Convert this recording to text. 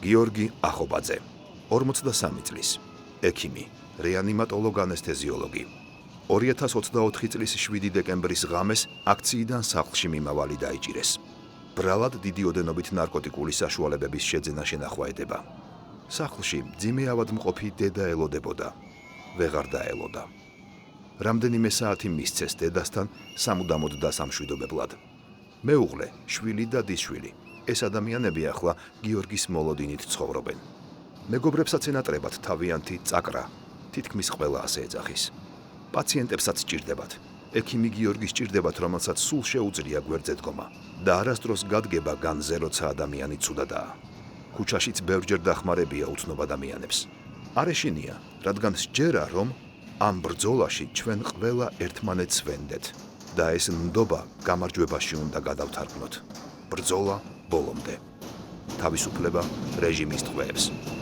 გიორგი ახობაძე, 43 წლის, ექიმი, რეანიმატოლოგ-ანესთეზიოლოგი. 2024 წლის 7 დეკემბრის ღამეს აქციიდან სახლში მიმავალი დაიჭირეს. ბრალად დიდი ოდენობით ნარკოტიკული საშუალებების შეძენა შენახვა ედება. სახლში მძიმე ავადმყოფი დედა ელოდებოდა. ვეღარ დაელოდა. რამდენიმე საათი მისცეს დედასთან სამუდამოდ დასამშვიდობებლად. მეუღლე, შვილი და დისშვილი. ეს ადამიანები ახლა გიორგის მოლოდინით ცხოვრობენ. მეგობრებსაც ენატრებათ თავიანთი წაკრა, თითქმის ყველა ასე ეძახის. პაციენტებსაც სჭირდებათ. ექიმი გიორგი სჭირდებათ, რომელსაც სულ შეუძლია გვერდზე დგომა და არასდროს გადგება განზე, როცა ადამიანი ცუდადაა. ქუჩაშიც ბევრჯერ დახმარებია უცნობ ადამიანებს. არ ეშინია, რადგან სჯერა, რომ ამ ბრძოლაში ჩვენ ყველა ერთმანეთს ვენდეთ და ეს ნდობა გამარჯვებაში უნდა გადავთარგმნოთ. ბრძოლა ბოლომდე. თავისუფლება რეჟიმის ტყვეებს.